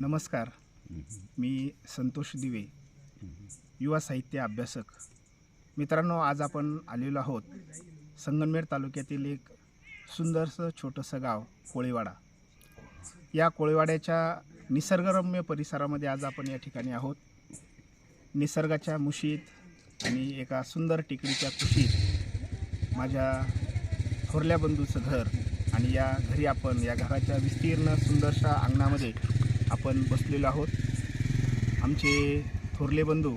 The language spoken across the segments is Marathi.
नमस्कार. मी संतोष दिवे, युवा साहित्य अभ्यासक. मित्रांनो, आज आपण आलेलो आहोत संगमनेर तालुक्यातील एक सुंदरसं छोटंसं गाव कोळीवाडा. या कोळीवाड्याच्या निसर्गरम्य परिसरामध्ये आज आपण या ठिकाणी आहोत. निसर्गाच्या मुशीत आणि एका सुंदर टेकडीच्या कुशीत माझ्या थोरल्या बंधूचं घर, आणि या घरी आपण या घराच्या विस्तीर्ण सुंदरशा अंगणामध्ये आपण बसलेलो आहोत. आमचे थोरले बंधू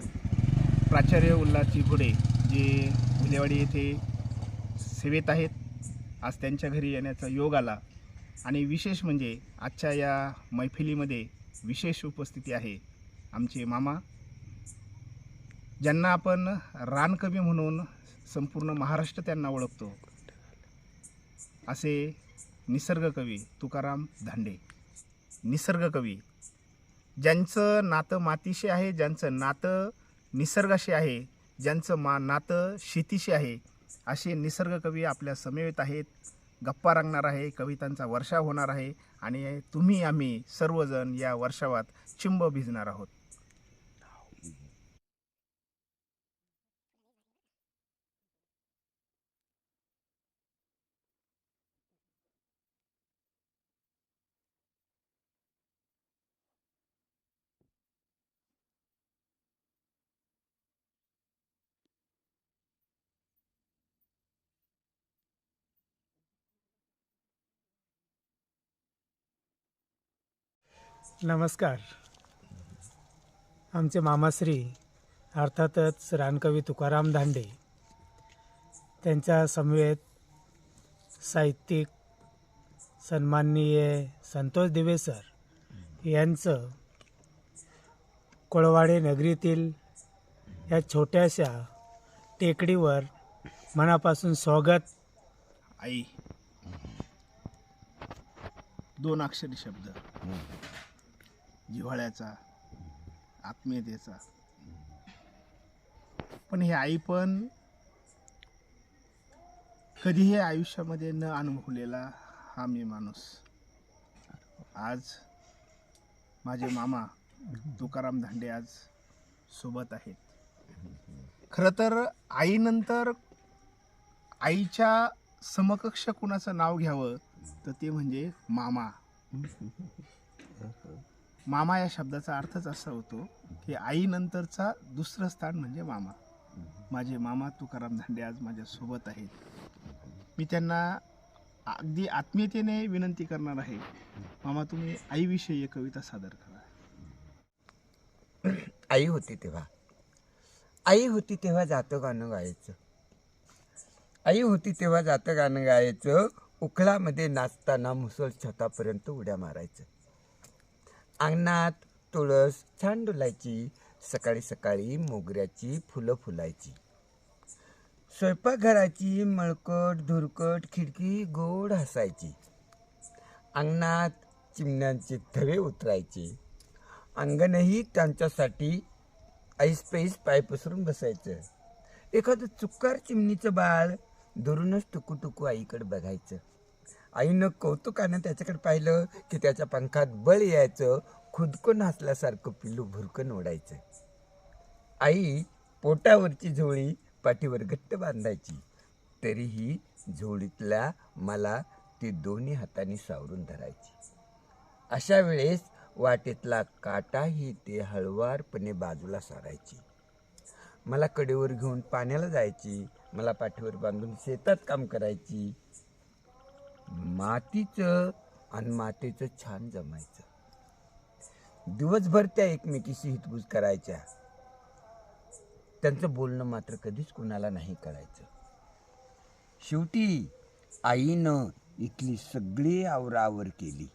प्राचार्य उल्हासजी घोडे, जे भुलेवाडी येथे सेवेत आहेत, आज त्यांच्या घरी येण्याचा योग आला. आणि विशेष म्हणजे आजच्या या मैफिलीमध्ये विशेष उपस्थिती आहे आमचे मामा, ज्यांना आपण रानकवी म्हणून संपूर्ण महाराष्ट्र त्यांना ओळखतो, असे निसर्गकवी तुकाराम धांडे. निसर्गकवी ज्यांचं नातं मातीशी आहे, ज्यांचं नातं निसर्गाशी आहे, ज्यांचं नातं शेतीशी आहे, असे निसर्गकवी आपल्या समवेत आहेत. गप्पा रंगणार आहे, कवितांचा वर्षाव होणार आहे, आणि तुम्ही आम्ही सर्वजण या वर्षावात चिंब भिजणार आहोत. नमस्कार. आमचे मामाश्री अर्थातच रानकवी तुकाराम धांडे, त्यांच्या समवेत साहित्यिक सन्माननीय संतोष दिवे सर यांचं कोळवाडे नगरीतील या छोट्याशा टेकडीवर मनापासून स्वागत. आई, 2 अक्षरी शब्द, जिव्हाळ्याचा, आत्मीयतेचा. पण हे आई पण कधीही आयुष्यामध्ये न अनुभवलेला हा मी माणूस. आज माझे मामा तुकाराम धांडे आज सोबत आहेत. खरं तर आईनंतर आईच्या समकक्ष कुणाचं नाव घ्यावं तर ते म्हणजे मामा. मामा या शब्दाचा अर्थच असा होतो की आईनंतरचा दुसरं स्थान म्हणजे मामा. माझे मामा तुकाराम धांडे आज माझ्यासोबत आहेत. मी त्यांना अगदी आत्मीयतेने विनंती करणार आहे, मामा तुम्ही आईविषयी एक कविता सादर करा. आई होती तेव्हा जातं गाणं गायचं. आई होती तेव्हा जातं गाणं गायचं. उखळामध्ये नाचताना मुसळ छतापर्यंत उड्या मारायचं. अंगणात तुळस छान डुलायची. सकाळी सकाळी मोगऱ्याची फुलं फुलायची. स्वयंपाकघराची मळकट धुरकट खिडकी गोड हसायची. अंगणात चिमण्यांचे थवे उतरायचे. अंगणही त्यांच्यासाठी ऐसपैस पाय पसरून बसायचं. एखादं चुक्कार चिमणीचं बाळ दुरूनच टुकू आईकडे बघायचं. आईनं कौतुकानं त्याच्याकडे पाहिलं की त्याच्या पंखात बळ यायचं. खुदकून हसल्यासारखं पिल्लू भुरकन ओढायचं. आई पोटावरची झोळी पाठीवर घट्ट बांधायची. तरीही झोळीतल्या मला ती दोन्ही हातांनी सावरून धरायची. अशा वेळेस वाटेतला काटाही ते हळुवारपणे बाजूला सारायची. मला कडेवर घेऊन पाण्याला जायची. मला पाठीवर बांधून शेतात काम करायची. मातीचं आणि मातेचं छान जमायचं. दिवसभर त्या एकमेकीशी हितगुज करायच्या. त्यांचं बोलणं मात्र कधीच कुणाला नाही कळायचं. शेवटी आईनं इथली सगळी आवरावर केली.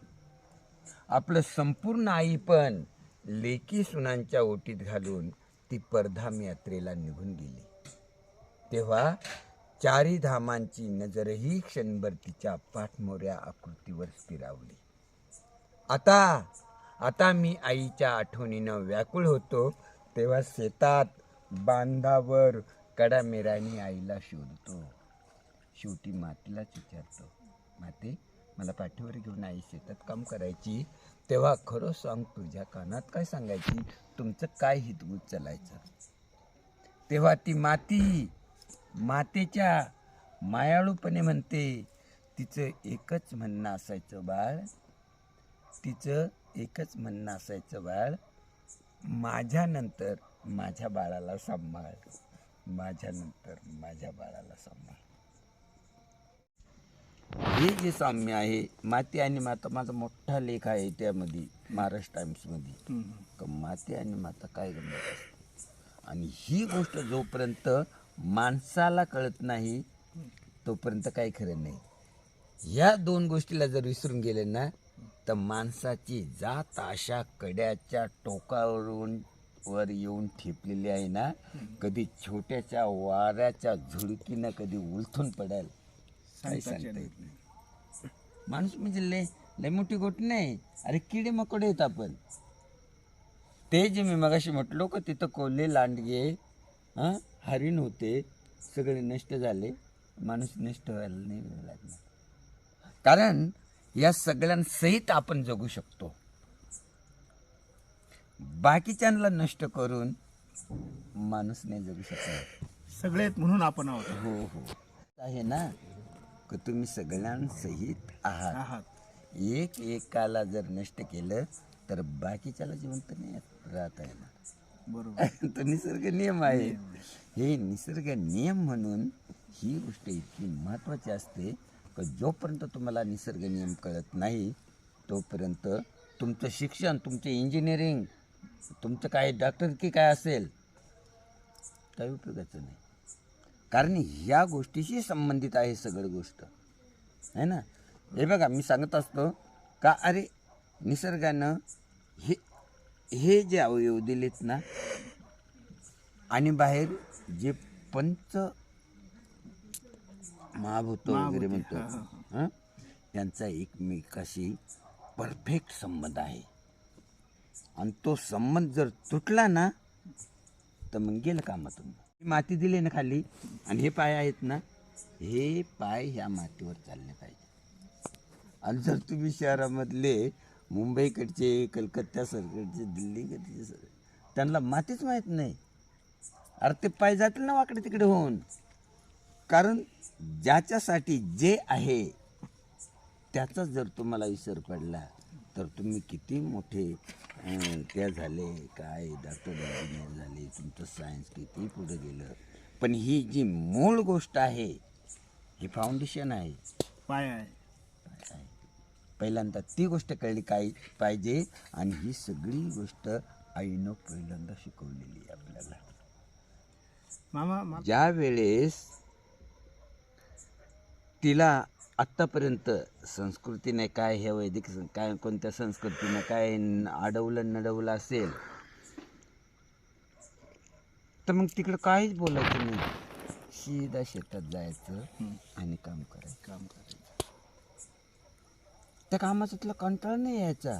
आपलं संपूर्ण आई पण लेकी सुनांच्या ओटीत घालून ती परधाम यात्रेला निघून गेली. तेव्हा 4 धामांची नजरही क्षणभर तिच्या पाठमोऱ्या आकृतीवर स्थिरावली. आता मी आईच्या आठवणीनं व्याकुळ होतो. तेव्हा शेतात बांधावर कडामेरानी आईला शोधतो. शेवटी मातीलाच विचारतो, माते मला पाठीवर घेऊन आई शेतात काम करायची. तेव्हा खरं सांग तुझ्या कानात काय सांगायची, तुमचं काय हितगुज चालायचं. तेव्हा ती मातेच्या मायाळूपणे म्हणते, तिचं एकच म्हणणं असायचं बाळ, तिचं एकच म्हणणं असायचं बाळ, माझ्यानंतर माझ्या बाळाला सांभाळ, माझ्यानंतर माझ्या बाळाला सांभाळ. हे जे साम्य आहे माती आणि माता, माझा मोठा लेख आहे त्यामध्ये महाराष्ट्र टाइम्समध्ये, माती आणि माता काय गंमत असते. आणि ही गोष्ट जोपर्यंत माणसाला कळत नाही तोपर्यंत काही खरं नाही. ह्या दोन गोष्टीला जर विसरून गेले ना तर माणसाची जात अशा कड्याच्या टोकावरून वर येऊन ठेपलेली आहे ना, कधी छोट्याच्या वाऱ्याच्या झुळकीनं कधी उलथून पडेल काही सांगता येत नाही. माणूस म्हणजे लय मोठी गोष्ट नाही. अरे किडे मकोडे आहेत आपण. ते जे मी मगाशी म्हटलो का तिथं कोल्हे लांडगे हरिण होते, सगळे नष्ट झाले. माणूस नष्ट व्हायला नाही लागणार, कारण या सगळ्यांसहित आपण जगू शकतो. बाकीच्यांना नष्ट करून माणूस नाही जगू शकणार. सगळेत म्हणून आपण आहोत. हो हो आहे ना, की तुम्ही सगळ्यांसहित आहात. एकाला जर नष्ट केलं तर बाकीच्याला जिवंत नाही राहता येणार. बरोबर. तो निसर्ग नियम आहे. हे निसर्ग नियम म्हणून ही गोष्ट इतकी महत्त्वाची असते की जोपर्यंत तुम्हाला निसर्ग नियम कळत नाही तोपर्यंत तुमचं शिक्षण, तुमचं इंजिनिअरिंग, तुमचं काय डॉक्टर की काय असेल काही उपयोगाचं नाही. कारण ह्या गोष्टीशी संबंधित आहे सगळं गोष्ट आहे ना. हे बघा मी सांगत असतो का अरे निसर्गानं हे जे अवयव दिलेत ना आणि बाहेर जे पंच महाभूत वगैरे म्हणतो त्यांचा एकमेकाशी परफेक्ट संबंध आहे. आणि तो संबंध जर तुटला ना तर मग गेलं कामातून. माती दिली ना खाली आणि हे पाय आहेत ना, हे पाय ह्या मातीवर चालले पाहिजे. आणि जर तुम्ही शहरामधले मुंबईकडचे, कलकत्त्यासारकडचे, दिल्लीकडचे त्यांना मातीच माहीत नाही. अरे ते पाय जातील ना वाकडे तिकडे होऊन. कारण ज्याच्यासाठी जे आहे त्याचा जर तुम्हाला विसर पडला तर तुम्ही किती मोठे त्या झाले, काय डॉक्टर इंजिनियर झाले, तुमचं सायन्स किती पुढे गेलं, पण ही जी मूळ गोष्ट आहे, ही फाउंडेशन आहे, पाय आहे. पहिल्यांदा ती गोष्ट कळली काय पाहिजे. आणि ही सगळी गोष्ट आईनं पहिल्यांदा शिकवलेली आहे आपल्याला. मामा ज्या वेळेस तिला आत्तापर्यंत संस्कृतीने काय, हे वैदिक काय कोणत्या संस्कृतीनं काय अडवलं नडवलं असेल तर मग तिकडं काहीच बोलायचं नाही. सीधा शेतात जायचं आणि काम करायचं. त्या कामाचा तुला कंटाळा नाही यायचा.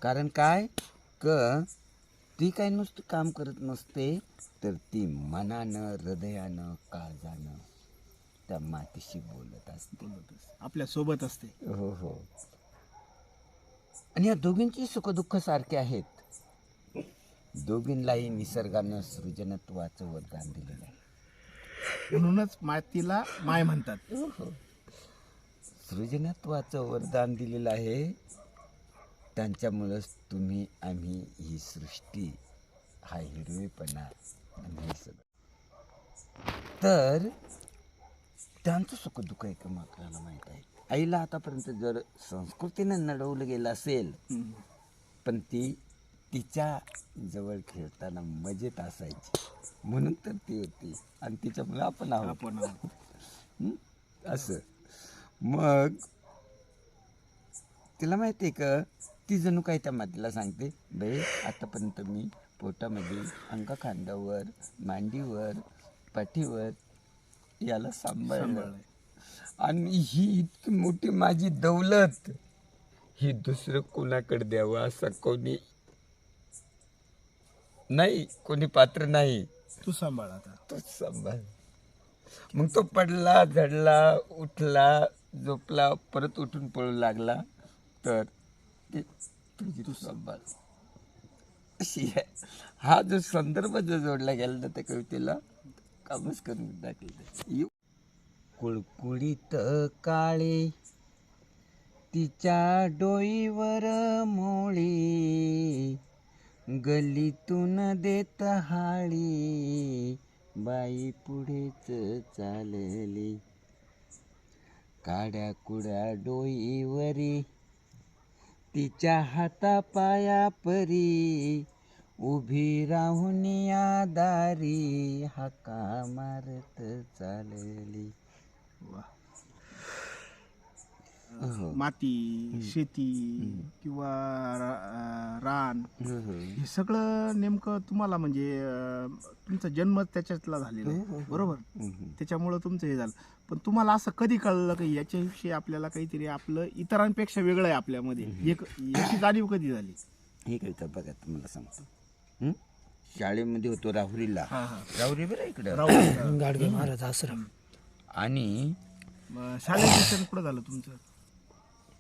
कारण काय ती काय नुसतं काम करत नसते तर ती मनानं, हृदयानं, काळजानं त्या मातीशी बोलत असते, आपल्या सोबत असते. हो हो. आणि या दोघींची सुखदुःख सारखे आहेत. दोघींनाही निसर्गानं सृजनत्वाचं वरदान दिलेलं आहे. म्हणूनच मातीला माय म्हणतात. सृजनत्वाचं वरदान दिलेलं आहे. त्यांच्यामुळंच तुम्ही, आम्ही, ही सृष्टी, हा हिरवेपणा आणि हे सगळं. तर त्यांचं सुखदुःख एकमेकाला माहीत आहे. आईला आतापर्यंत जर संस्कृतीनं नडवलं गेलं असेल पण ती तिच्या जवळ खेळताना मजेत असायची म्हणून तर ती होती. आणि तिच्यामुळे आपण आहोत असं. मग तिला माहिती आहे का, ती जणू काही त्या मातीला सांगते, बाई आतापर्यंत मी पोटामध्ये, अंगखांद्यावर, मांडीवर, पाठीवर याला सांभाळलं. आणि ही इतकी मोठी माझी दौलत, ही दुसरं कोणाकडे द्यावं असं कोणी नाही, कोणी पात्र नाही. तू सांभाळ आता, तूच सांभाळ. मग तो पडला, झडला, उठला, झोपला, परत उठून पळू लागला तर तुझी सांभाळ अशी आहे. हा जो संदर्भ जो जोडला गेला ना त्या कवितेला कामच करून टाकलं. कुळकुळीत काळे तिच्या डोईवर मोळी, गलीतून देत हाळी, बाई पुढेच चालली. काड्या कुड्या डोईवरी तिच्या हाता पाया परी, उभी राहून या दारी हाका मारत चालली. माती, शेती किंवा रान हे सगळं नेमकं तुम्हाला म्हणजे तुमचा जन्म त्याच्यातला झालेला आहे बरोबर. त्याच्यामुळं तुमचं हे झालं. पण तुम्हाला असं कधी कळलं की याच्याविषयी आपल्याला काहीतरी आपलं इतरांपेक्षा वेगळं आहे आपल्यामध्ये, याची जाणीव कधी झाली? हे कविता बघा तुम्हाला सांगतो. शाळेमध्ये होतो राहुरीला, राहुरी बरं इकडं गाडगे महाराज आश्रम. आणि शालेय शिक्षण कुठं झालं तुमचं?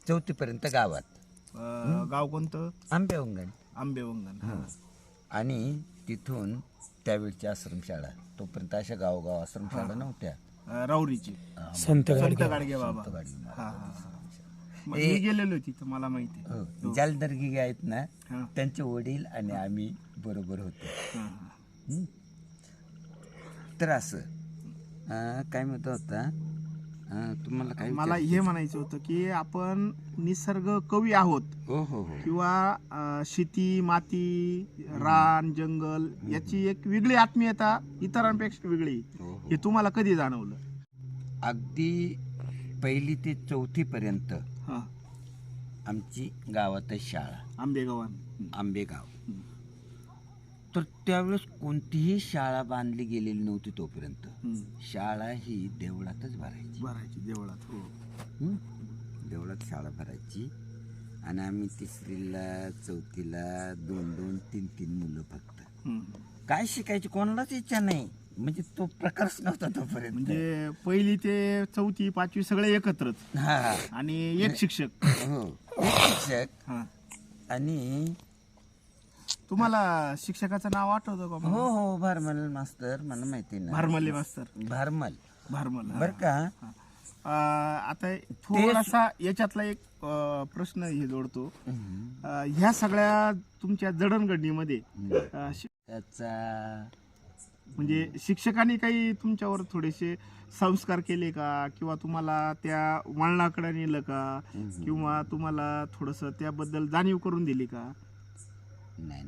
4थी पर्यंत गावात. गाव कोणतं? आंबेवंगण. आंबेवंगण. आणि तिथून त्यावेळची आश्रमशाळा, तोपर्यंत अशा गावोगाव आश्रमशाळा नव्हत्या. राऊरीची संत संत गाडगे बाबा. मी गेलेलो तिथं, मला माहिती आहे. जालदर्गी आहेत ना, त्यांचे वडील आणि आम्ही बरोबर होतो. तर असं काय म्हणत होता तुम्हाला? काय मला हे म्हणायचं होतं की आपण निसर्ग कवी आहोत. हो हो हो. किंवा शेती, माती, रान, जंगल याची एक वेगळी आत्मीयता इतरांपेक्षा वेगळी, हे तुम्हाला कधी जाणवलं? अगदी 1ली ते 4थी पर्यंत हा, आमची गावातच शाळा, आंबेगाव. तर त्यावेळेस कोणतीही शाळा बांधली गेलेली नव्हती. तोपर्यंत शाळा ही देवळातच भरायची. देवळात. हो. देवळात शाळा भरायची. आणि आम्ही 3रीला 4थीला 2-2, 3-3 मुलं फक्त. काय शिकायची कोणालाच इच्छा नाही, म्हणजे तो प्रकारच नव्हता तोपर्यंत. म्हणजे 1ली ते 4थी 5वी सगळे एकत्रच. हा. आणि एक शिक्षक. हो, एक शिक्षक. आणि तुम्हाला शिक्षकाचं नाव आठवतं का? हो हो, भारमल मास्तर. मला माहिती ना, भारमले मास्तर. भारमल बर का. आता थोडासा याच्यातला एक प्रश्न हे जोडतो. ह्या सगळ्या तुमच्या जडणघडणीमध्ये त्याचा म्हणजे शिक्षकांनी काही तुमच्यावर थोडेसे संस्कार केले का, किंवा तुम्हाला त्या वळणाकडे नेलं का, किंवा तुम्हाला थोडस त्याबद्दल जाणीव करून दिली का? नाही,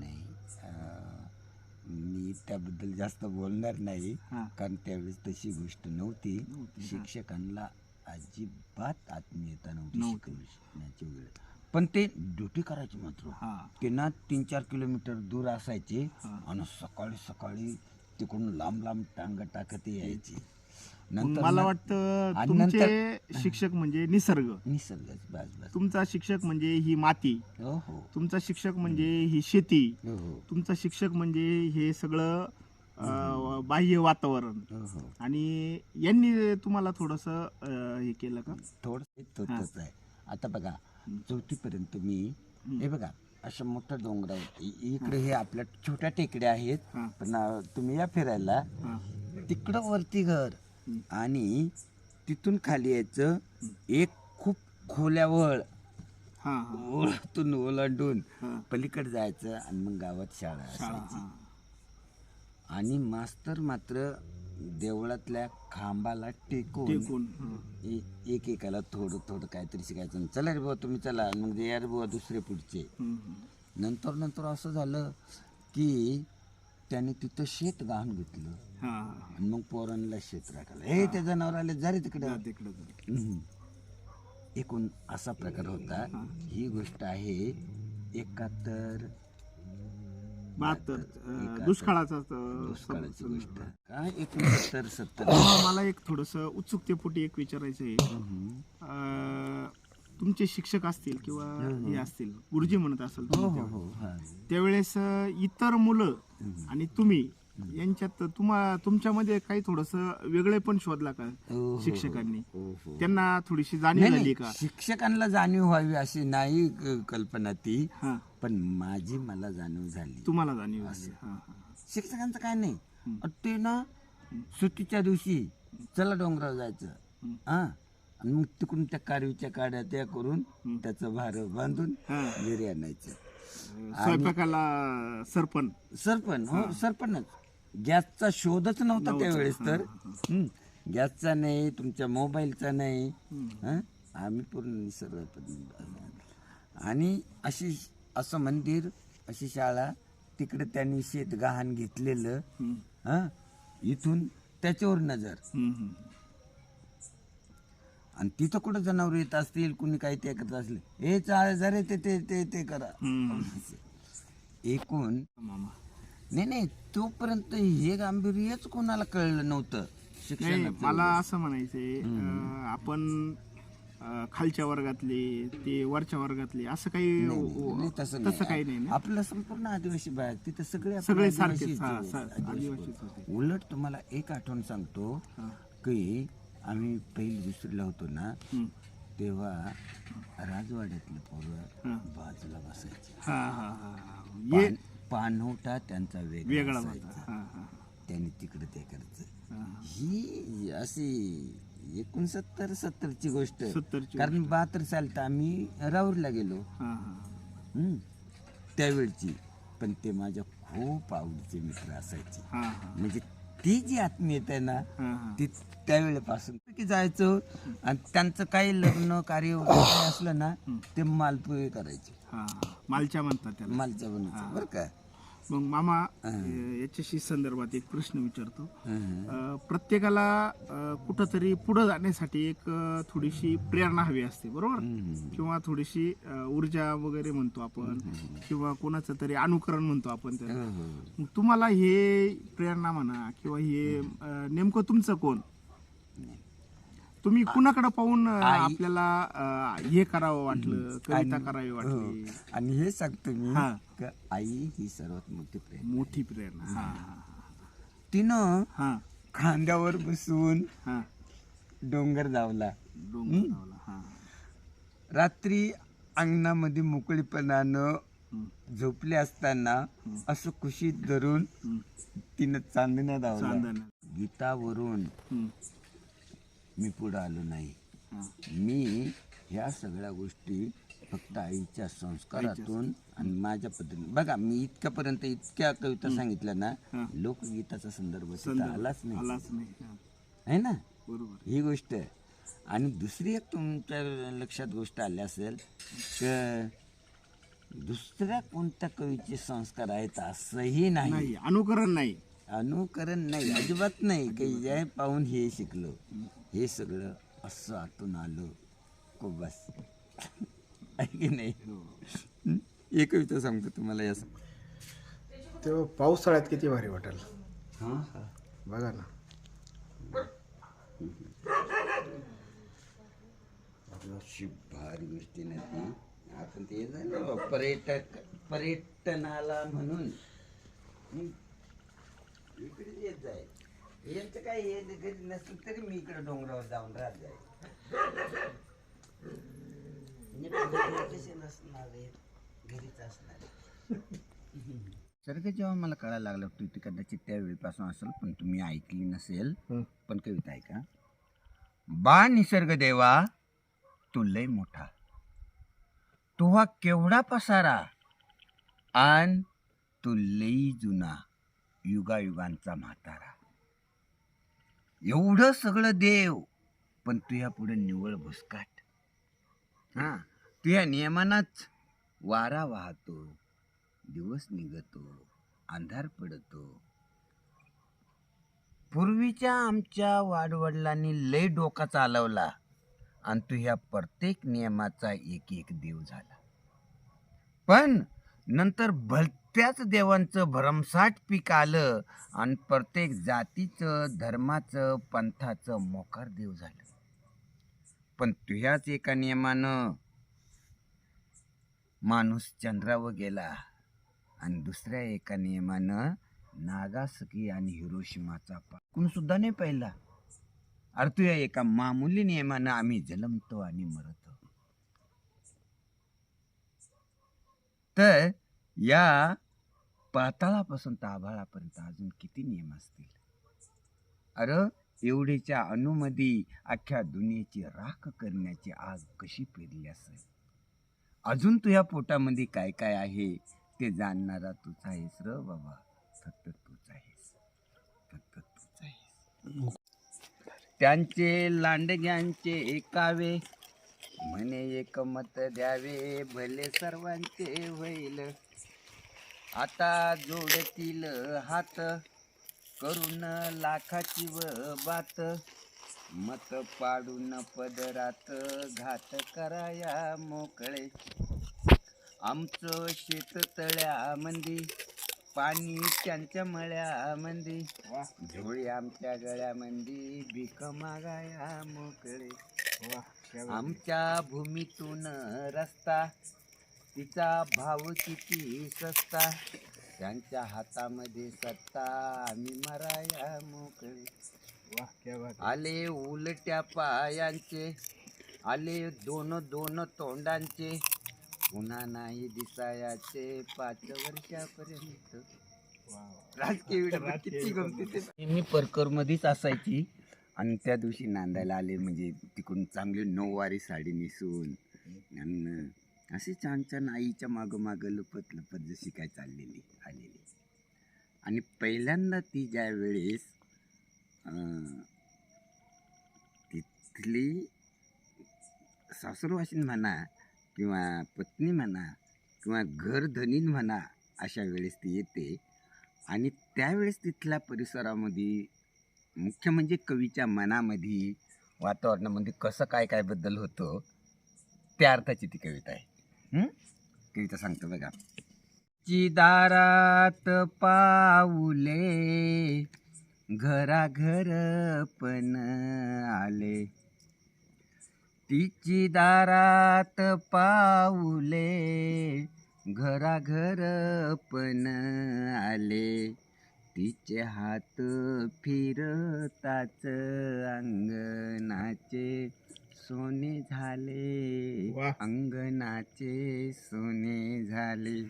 मी त्याबद्दल जास्त बोलणार नाही, कारण त्यावेळेस तशी गोष्ट नव्हती. शिक्षकांना अजिबात आत्मीयता नव्हती शिकवण्याची वेळ. पण ते ड्युटी करायचे मात्र. ते ना 3-4 किलोमीटर दूर असायचे आणि सकाळी सकाळी तिकडून लांब लांब टांग टाकत यायचे. मला वाटतं तुमचे शिक्षक म्हणजे निसर्ग. तुमचा शिक्षक म्हणजे ही माती. तुमचा शिक्षक म्हणजे ही शेती. तुमचा शिक्षक म्हणजे हे सगळं बाह्य वातावरण. आणि यांनी तुम्हाला थोडस हे केलं का? थोडंच आहे. आता बघा 4थी पर्यंत मी हे बघा अशा मोठ्या डोंगरावर, इकडे हे आपल्या छोट्या टेकड्या आहेत, पण तुम्ही या फिरायला, तिकडं वरती घर, आणि तिथून खाली यायचं एक खूप खोल्या वळ, ओळातून ओलांडून पलीकडे जायचं, आणि मग गावात शाळा असायची. आणि मास्तर मात्र देवळातल्या खांबाला टेकून एकेकाला थोडं थोडं काहीतरी शिकायचं. चला रे बुवा तुम्ही चला, मग या रे बुवा दुसरे पुढचे. नंतर असं झालं की त्याने तिथं शेत गहाण घेतलं, आणि मग पोरांना शेत राखायला, हे ते जनावर आले जा रे तिकडं. एकूण असा प्रकार होता. ही गोष्ट आहे 71 दुष्काळाची गोष्ट. 69-70. मला एक थोडस उत्सुकतेपोटी एक विचारायचं आहे. तुमचे शिक्षक असतील किंवा हे असतील, गुरुजी म्हणत असाल त्यावेळेस इतर मुलं आणि तुम्ही यांच्यात तुमच्यामध्ये काही थोडस वेगळे पण शोधला का हो. शिक्षकांनी? हो. त्यांना थोडीशी जाणीव नाही, झाली नाही, का? शिक्षकांना जाणीव व्हावी अशी नाही कल्पना ती, हा, पण मला जाणीव झाली. तुम्हाला जाणीव झाली. हा, हा. शिक्षकांचं काय नाही, ते ना सुट्टीच्या दिवशी चला डोंगरावर जायचं, हा, आणि मग तिकडून त्या कारवीच्या काड्या त्या करून त्याचं भार बांधून हा. घरी आणायचं. स्वयंपाकाला सरपण. सरपणच. गॅसचा शोधच नव्हता त्यावेळेस तर. गॅसचा नाही, तुमच्या मोबाईलचा नाही, हं? आम्ही पूर्ण निसर्ग. आणि असं मंदिर, अशी शाळा, तिकडे त्यांनी शेत गहाण घेतलेलं, हं? इथून त्याच्यावर नजर. आणि तिथं कुठं जनावर येत असतील, कुणी काही ते करत असले, हे चाळ जरे ते ते ते ते करा. एकूण मामा नाही, तोपर्यंत हे गांभीर्यच कोणाला कळलं नव्हतं नाही, शिक्षणाचं. मला असं म्हणायचंय, आपण खालच्या वर्गातले ते वरच्या वर्गातले असं काही नाही, तसं काही नाही ना? आपलं संपूर्ण आदिवासी भाग, तिथं सगळे सगळे आदिवासीच सारखेच, होते. आदिवासीच होते. उलट तुम्हाला एक आठवण सांगतो की आम्ही पहिली दुसरीला होतो ना, तेव्हा राजवाड्यातले पोरं बाजूला बसायचे. हा हा हा पाणवठा त्यांचा वेगळा असायचा. होता. हा हा त्यांनी तिकडे ते करायचं. हा. ही अशी 69-70ची गोष्ट. 70ची कारण 72 साली तर आम्ही राऊरला गेलो, हा हा त्यावेळची. पण ते माझ्या खूप आवडीचे मित्र असायचे. हा हा म्हणजे ती जी आत्मीयता आहे ना, हा. ती त्यावेळेपासून की जायचो. आणि त्यांचं काही लग्न कार्य वगैरे काही असलं ना, ते मालपोहे करायचे. हा मालच्या म्हणतात त्याला. मालच्या बनायचं बरं का. मग मामा, याच्याशी संदर्भात एक प्रश्न विचारतो. प्रत्येकाला कुठंतरी पुढे जाण्यासाठी एक थोडीशी प्रेरणा हवी असते, बरोबर? किंवा थोडीशी ऊर्जा वगैरे म्हणतो आपण, किंवा कोणाचं तरी अनुकरण म्हणतो आपण त्याला. मग तुम्हाला हे प्रेरणा म्हणा किंवा हे नेमकं तुमचं कोण? तुम्ही कुणाकडे पाहून आपल्याला हे करावं वाटलं, कविता करावी वाटली? आणि हे सांगतो मी, हा. का आई ही सर्वात मोठी प्रेरणा. मोठी प्रेरणा. हा तिनं हा खांद्यावर बसून हा डोंगर धावला. डोंगर लावला. हा रात्री अंगणामध्ये मोकळीपणानं झोपले असताना असं कुशीत धरून तिनं चांदण्या धावला. चांदण्या. गीतावरून मी पुढे आलो नाही. मी ह्या सगळ्या गोष्टी फक्त आईच्या संस्कारातून आणि माझ्या पद्धतीने. बघा, मी इतक्या कविता सांगितल्या ना, लोकगीताचा संदर्भ तिथं आलाच नाही, आलाच नाही. आहे ना, बरोबर. ही गोष्ट. आणि दुसरी एक तुमच्या लक्षात गोष्ट आली असेल की दुसऱ्या कोणत्या कवीचे संस्कार आहेत असंही नाही. नाही, अनुकरण नाही. अनुकरण नाही, अजिबात नाही. काही जे पाहून हे शिकलो, हे सगळं असं आतून आलं को बस. आहे की नाही? एक कविता सांगतो तुम्हाला. या तेव्हा पावसाळ्यात किती भारी वाटेल. बघा ना, अशी भारी गोष्टी नाही ती. आपण ते झालं पर्यटनाला म्हणून इकडे येत जाय. यांचं काय हे घरी नसलं तरी मी इकडे डोंगरावर जाऊन राहत जाय. कसे नसणार आहे, घरीच असणार. सारखं जेव्हा मला कळायला लागलं, ती कदाचित त्यावेळीपासून असेल, पण तुम्ही ऐकली नसेल. पण कविता ऐका. बा निसर्ग देवा तू लय मोठा, तुहा केवढा पसारा, आन तू लई जुना, युगायुगांचा म्हातारा. एवढं सगळं देव, पण तुझ्या पुढे निव्वळ भुसकाट. हा, तुझ्या नियमानाच वारा वाहतो, दिवस निघतो, अंधार पडतो. पूर्वीच्या आमच्या वाडवडिलांनी लय डोका चालवला, आणि तू ह्या प्रत्येक नियमाचा एक एक देव झाला. पण नंतर भलत्याच देवांचं भरमसाठ पीक आलं, आणि प्रत्येक जातीचं, धर्माचं, पंथाचं मोकार देव झालं. पण तुझ्याच एका नियमानं माणूस चंद्रावर गेला, आणि दुसऱ्या एका नियमानं नागासकी आणि हिरोशिमाचा कोण सुद्धा नाही पाहिला. अरे तू या एका मामुली नियमानं आम्ही जन्मतो आणि मरतो. तर या पाताळापासून तर आभाळापर्यंत अजून किती नियम असतील. अरे एवढीच्या अणुमध्ये अख्ख्या दुनियेची राख करण्याची आग कशी पेरली असेल. अजून तुझ्या पोटामध्ये काय काय आहे ते जाणणारा तूच आहेस र बाबा. फक्त तूच आहेस, फक्त तूच आहेस. त्यांचे लांडग्यांचे एकावे म्हणे एक मत द्यावे, भले सर्वांचे होईल. आता जोडतील हात करून लाखाची व बात, मत पाडून पदरात घात कराया मोकळे. आमचं शेत तळ्यामंदी, पाणी त्यांच्या मळ्यामंदी, झोळी आमच्या गळ्यामंदी, भीक मागाया मोकळे. आमच्या भूमीतून रस्ता, तिचा भाव किती सस्ता, त्यांच्या हातामध्ये सत्ता, आम्ही मराया मोकळे. आले उलट्या पायांचे, आले दोन दोन तोंडांचे, पुन्हा नाही दिसायाचे 5 वर्षापर्यंत. राजकीय व्हिडिओ किती गमती. मी परकर मध्येच असायची आणि त्या दिवशी नांदायला आले म्हणजे तिकडून चांगली 9 वारी साडी नेसून आणि असे छान छान आईच्या मागं मागं लपत लपत जशी काय चाललेली आलेली. आणि पहिल्यांदा ती ज्या वेळेस तिथली सासूरवाशीन म्हणा किंवा पत्नी म्हणा किंवा घरधनीन म्हणा, अशा वेळेस ती येते. आणि त्यावेळेस तिथल्या परिसरामध्ये मुख्य म्हणजे कवीच्या मनामध्ये वातावरणामध्ये कसं काय काय बदल होतो त्या अर्थाची ती कविता आहे. कविता सांगतो बघा. ची दारात पाऊले, घराघर पण आले, तिची दारात पाऊले, घराघर पण आले, तिचे हात फिरताच अंगणाचे सोने झाले, अंगणाचे सोने झाले,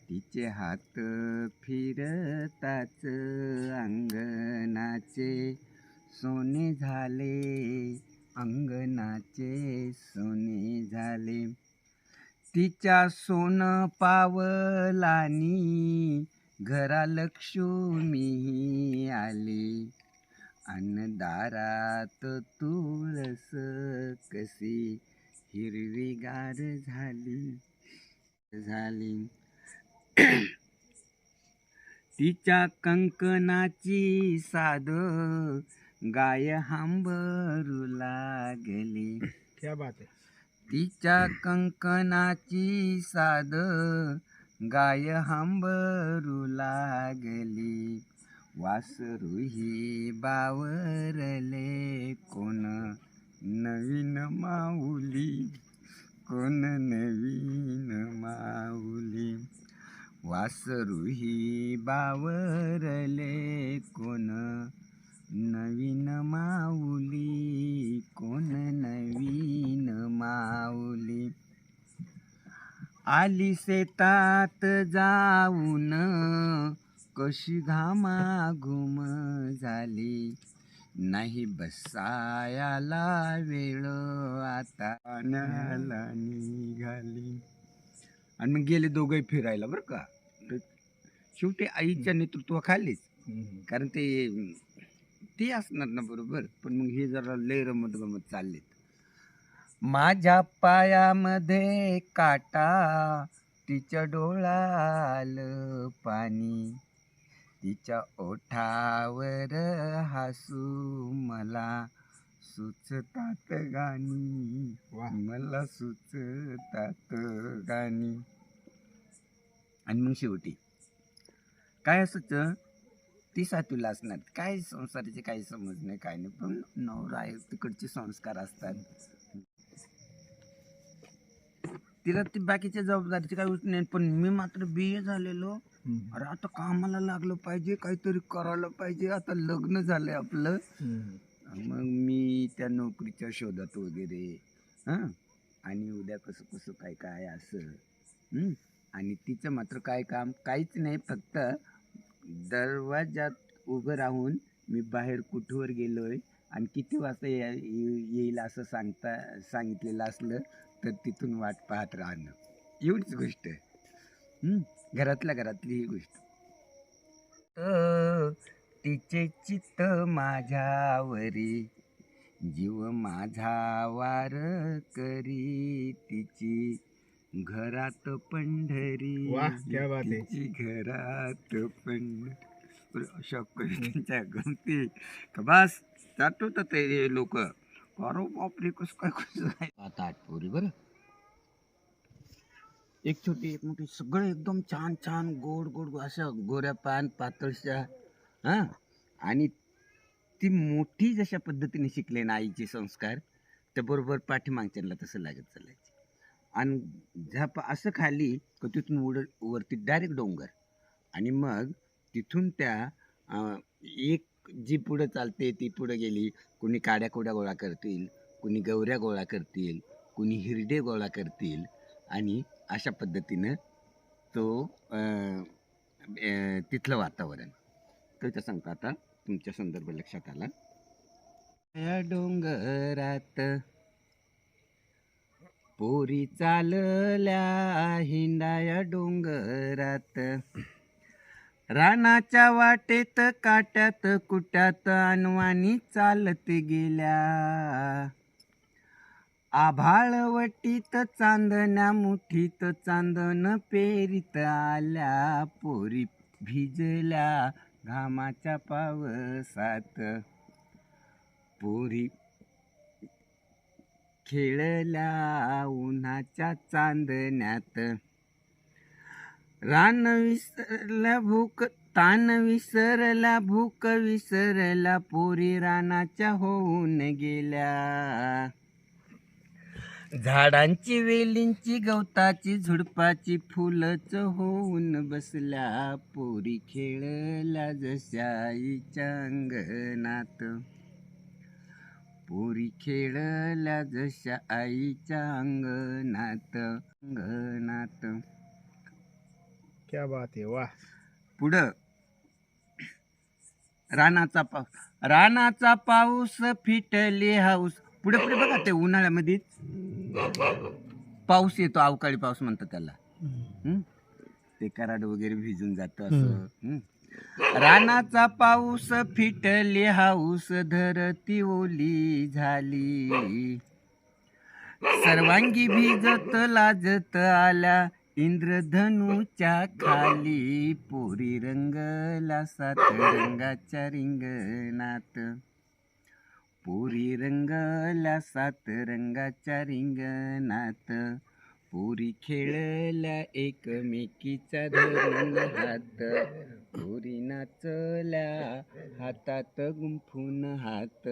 तिचे हात फिरताच अंगणाचे सोने झाले, अंगणाचे सोने झाले. तिच्या सोन पावलानी घरा लक्ष्मी आली, अन्नदारात तुळस कशी हिरवीगार झाली झाली. तिच्या कंकणाची साद गाय हांबरू लागली. क्या बात आहे. तिच्या कंकणाची साद गाय हांबरू लागली, वासरूही बावरले, कोण नवीन माऊली, कोण नवीन माऊली, वासरूही बावरले, कोण नवीन माऊली, कोण नवीन माऊली. आली शेतात जाऊन कशी घामाघूम झाली, नाही बसायाला वेळ आता पाण्याला निघाली. आणि मग गेले दोघंही फिरायला बरं का. शेवटी आईच्या नेतृत्वाखालीच, कारण ते असणार ना बरोबर. पण मग हे जरा लय रमत गमत चाललेत. माझ्या पायामध्ये काटा, तिच्या डोळाल पाणी, तिच्या ओठावर हसू मला सुचतात गाणी, मला सुचतात गाणी. आणि मग शेवटी काय असतं, ती सातवीला असणार, काय संसाराचे काही समज नाही काय नाही, पण नवरा आहे तिकडचे संस्कार असतात. तिला ती बाकीच्या जबाबदारीची काही गोष्ट नाही, पण मी मात्र BA झालेलो. अरे आता कामाला लागलं पाहिजे, काहीतरी करायला पाहिजे, आता लग्न झालंय आपलं. मग मी त्या नोकरीच्या शोधात वगैरे हां, आणि उद्या कसं कसं काय काय असं. आणि तिचं मात्र काय काम काहीच नाही, फक्त दरवाजात उभं राहून मी बाहेर कुठवर गेलोय आणि किती वाजता येईल असं सांगितलेलं असलं तर तिथून वाट पाहत राहणं, एवढीच गोष्ट आहे. घरातल्या घरातली ही गोष्ट. तिचे चित्त माझ्यावरी, जीव माझा वार करी, तिची घरात पंढरी, वाह, क्या बात आहे. तिची घरात पंढरी. अशा कवितांच्या गमती का बस आठवतात हे लोक. अरे बापरे, कसं काय कसं काय. आता आठवली बरं. एक छोटी एक मोठी, सगळं एकदम छान छान गोड गोड अशा गोऱ्या पान पातळशा. हां, आणि ती मोठी जशा पद्धतीने शिकले ना आईचे संस्कार, त्या बरोबर पाठीमागच्यांना तसं लागत चालायचे. आणि झाप असं खाली का तिथून वरती डायरेक्ट डोंगर, आणि मग तिथून त्या एक जी पुढं चालते ती पुढं गेली. कुणी काड्या कोड्या गोळा करतील, कुणी गवऱ्या गोळा करतील, कुणी हिरडे गोळा करतील, आणि अशा पद्धतीनं तो तिथलं वातावरण कविता सांगता. आता तुमच्या संदर्भ लक्षात आला. या डोंगरात पोरी चालल्या हिंडाया डोंगरात, रानाच्या वाटेत काट्यात कुट्यात अनवाणी चालत गेल्या. आभाळवटीत चांदण्या मुठीत चांदण पेरीत आल्या, पोरी भिजल्या घामाच्या पावसात, पोरी खेळल्या उन्हाच्या चांदण्यात. रान विसरल्या भूक तान विसरल्या, भूक विसरल्या, पोरी रानाच्या होऊन गेल्या. झाडांची वेलींची गवताची झुडपाची फुलच होऊन बसल्या, पोरी खेळल्या जशा आईच्या अंगणात, पोरी खेळल्या जशा आईच्या अंगणात अंगणात. क्या बात आहे. वा. पुढं रानाचा पाऊस फिटले हाऊस. पुढे पुढे बघा, ते उन्हाळ्यामध्ये पाऊस येतो, अवकाळी पाऊस म्हणतात त्याला. ते कराड वगैरे भिजून जातं असं. रानाचा पाऊस फिटले हाऊस, धरती ओली झाली, सर्वांगी भिजत लाजत आल्या इंद्रधनुच्या खाली, पोरी रंगला सात रंगाच्या रिंगणात, पोरी रंगल्या सात रंगाच्या रिंगणात, पोरी खेळल्या एकमेकीचा धरून हात, पोरी नाचल्या हातात गुंफून हात.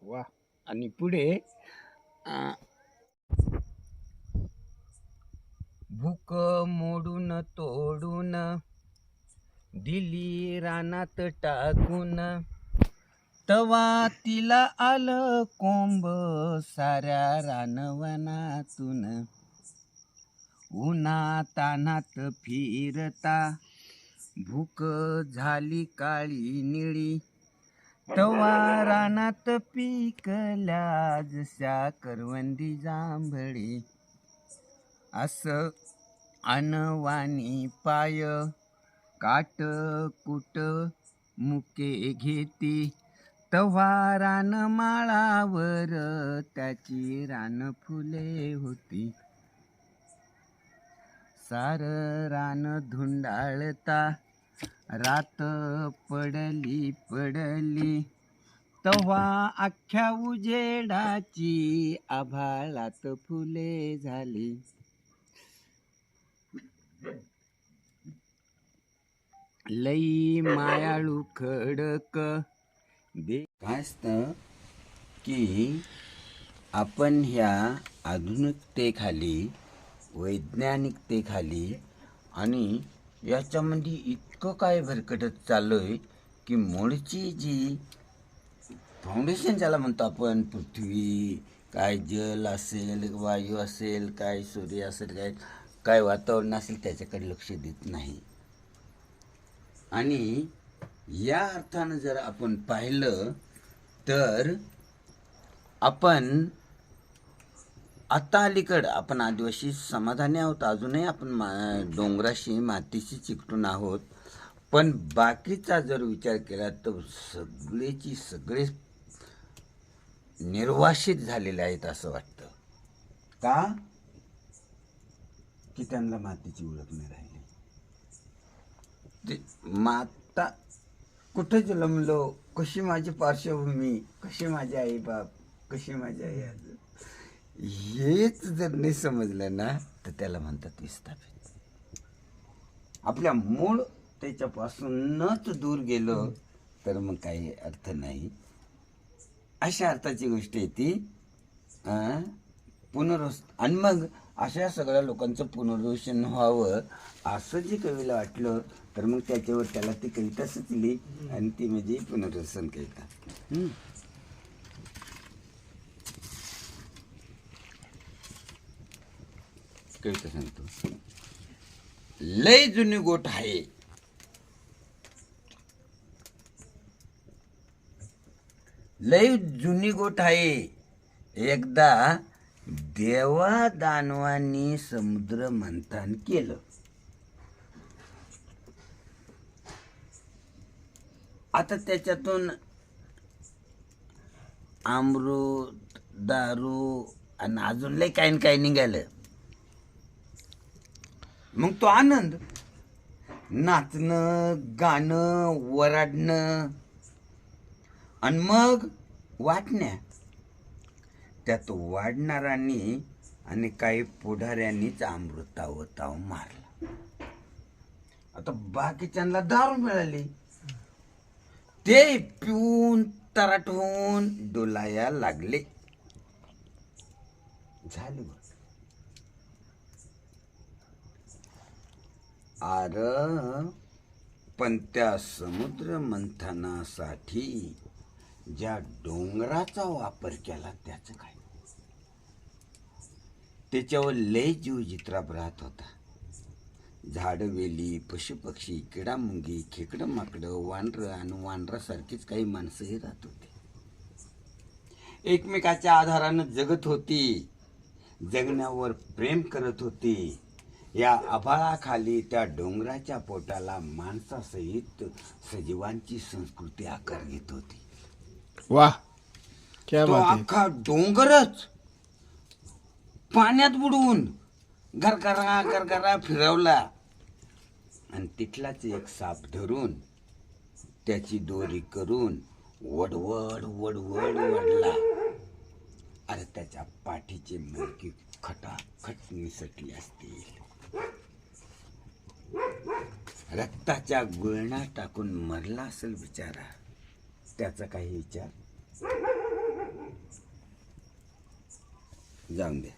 वा. आणि पुढे भूक मोडून तोडून दिली रानात टाकून, तवा तिला आलं कोंब साऱ्या रानवनातून. उन्हातान्हात फिरता भूक झाली काळी निळी, तवा रानात पिकल्या जशा करवंदी जांभळी. असं अनवाणी पाय काट कुट मुके घेती, तव्हा रानमाळावर त्याची रानफुले होती. सार रान धुंडाळता रात पडली पडली, तव्हा अख्ख्या उजेडाची आभाळात फुले झाली. लई मायाळू खडक दे. काय असतं की आपण ह्या आधुनिकतेखाली वैज्ञानिकतेखाली आणि याच्यामध्ये इतकं काय भरकटत चाललोय की मूळची जी फाउंडेशन ज्याला म्हणतो आपण, पृथ्वी काय, जल असेल, वायू असेल, काय सूर्य असेल, काय काय वातावरण असेल, त्याच्याकडे लक्ष देत नाही. आणि या अर्थानं जर आपण पाहिलं तर आपण आता अलीकडं आपण आदिवासी समाधानी आहोत, अजूनही आपण डोंगराशी मातीशी चिकटून आहोत, पण बाकीचा जर विचार केला तर सगळेची सगळे निर्वासित झालेले आहेत असं वाटतं. का? की त्यांना मातीची ओळख नाही राहिली. माता कुठं जन्मलो, कशी माझी पार्श्वभूमी, कशी माझे आई बाप, कशी माझी आई आजोबा, हेच जर नाही समजलं ना तर त्याला म्हणतात विस्थापित. आपल्या मूळ त्याच्यापासूनच दूर गेलो तर मग काही अर्थ नाही. अशा अर्थाची गोष्ट आहे ती आणि मग अशा सगळ्या लोकांचं पुनर्वसन व्हावं असं जे कवीला वाटलं तर मग त्याच्यावर त्याला ती कविता सुचली आणि ती म्हणजे पुनर्वसन कविता. कविता सांगतो. लय जुनी गोठ आहे, लय जुनी गोठ आहे, एकदा देवा दानवांनी समुद्र मंथन केलं. आता त्याच्यातून अमृत, दारू आणि अजून लय काही काही निघालं. मग तो आनंद, नाचणं, गाणं, वराडणं आणि मग वाटण्या, त्यात वाढणाऱ्यांनी आणि काही पुढाऱ्यांनीच अमृतावर ताव मारला. आता बाकीच्यांना दारू मिळाली, ते पिऊन तराट होऊन डोलाया लागले. झाले बघ. आर पण त्या समुद्र मंथनासाठी ज्या डोंगराचा वापर केला त्याचं काय? त्याच्यावर लय जीव जित्राब राहत होता. झाड, वेली, पशुपक्षी, किडामुंगी, खेकडं, माकडं, वानरं आणि वानरासारखीच काही माणसंही राहत होती. एकमेकाच्या आधारानं जगत होती, जगण्यावर प्रेम करत होती. या आभाळाखाली त्या डोंगराच्या पोटाला माणसासहित सजीवांची संस्कृती आकार घेत होती. वाह, क्या तो बात है. अख्खा डोंगरच पाण्यात बुडवून गरगरा गरगरा फिरवला आणि तिथलाच एक साप धरून त्याची दोरी करून वडवड वडवड वडला. अरे त्याच्या पाठीचे मणके खटाखट निसटले असतील, रक्ताच्या गुळणा टाकून मरला असेल बिचारा. त्याचा काही विचार जाऊन दे.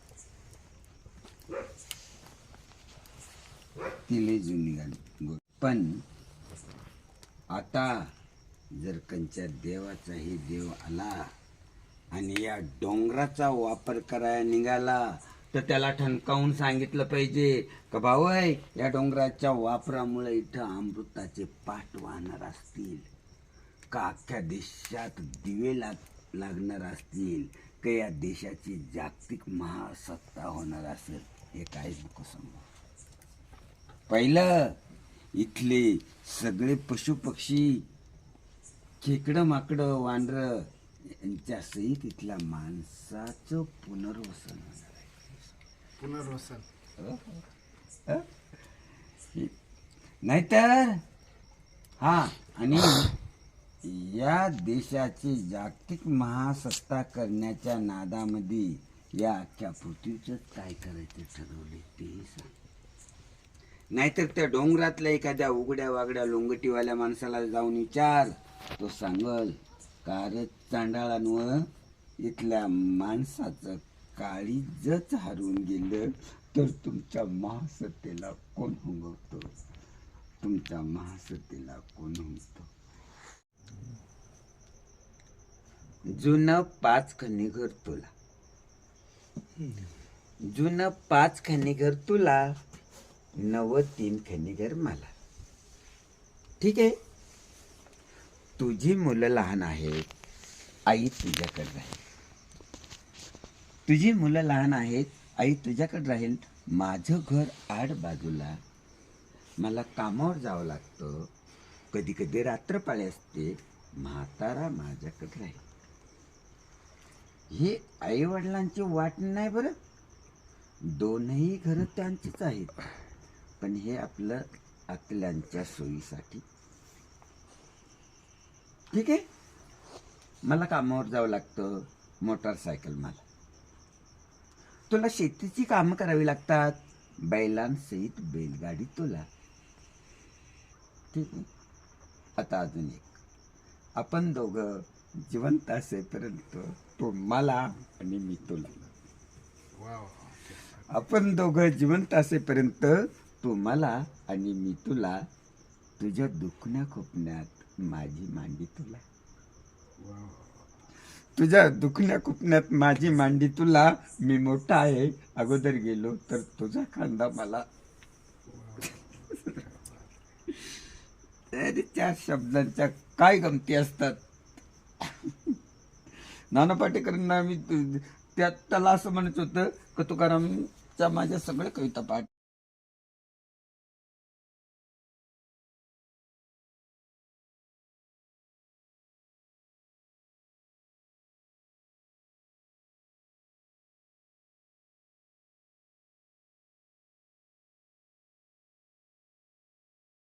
तिले जुनी गाडी. पण आता जर कंच्या देवाचाही देव आला आणि या डोंगराचा वापर करायला निघाला तर त्याला ठणकावून सांगितलं पाहिजे का भाऊ या डोंगराच्या वापरामुळे इथं अमृताचे पाट वाहणार असतील, का अख्ख्या देशात दिवे लागणार असतील, का या देशाची जागतिक महासत्ता होणार असेल, हे काहीच नको सांगू. पहिलं इथले सगळे पशुपक्षी, खेकडं, माकडं, वानरं यांच्या सहित इथल्या माणसाचं पुनर्वसन होणार आहे. पुनर्वसन नाहीतर हा. आणि या देशाची जागतिक महासत्ता करण्याच्या नादामध्ये या अख्ख्या पृथ्वीच काय करायचं ठरवले तेही सांग. नाहीतर त्या डोंगरातल्या एखाद्या उघड्या वागड्या लोंगटीवाल्या माणसाला जाऊन विचार, तो सांगल कार चांडाळांवर इथल्या माणसाचं काळीजच हरवून गेलं तर तुमच्या महासत्तेला कोण हुंगवतो? तुमच्या महासत्तेला कोण हुंगतो? जुनं 5 खणी घर तुला, जुनं 5 खणी घर तुला, नवं 3 खणी घर मला. ठीक आहे. तुझी मुलं लहान आहेत, आई तुझ्याकडे राहील. तुझी मुलं लहान आहेत, आई तुझ्याकडे राहील. माझं घर आड बाजूला, मला कामावर जावं लागतं, कधी कधी रात्रपाळी असते, म्हातारा माझ्याकडे राहील. हे आई वडिलांची वाट नाही बरं. दोनही घरं त्यांचीच आहेत, पण हे आपलं आपल्यांच्या सोयीसाठी. ठीक आहे. मला कामावर जावं लागतं, मोटारसायकल मला. तुला शेतीची कामं करावी लागतात, बैलांसहित बैलगाडी तुला. ठीक आहे. आता अजून एक, आपण दोघं जिवंत असेपर्यंत तो मला आणि मी तुला. आपण दोघं जिवंत असेपर्यंत तू मला आणि मी तुला. तुझ्या दुखण्या खुपण्यात माझी मांडी तुला. तुझ्या दुखण्या खुपण्यात माझी मांडी तुला. मी मोठा आहे, अगोदर गेलो तर तुझा खांदा मला. अरे 4 शब्दांच्या काय गमती असतात. नाना पाटेकरांना मी त्याला असं म्हणत होतं की तुकारामच्या माझ्या सगळ्या कविता पाठ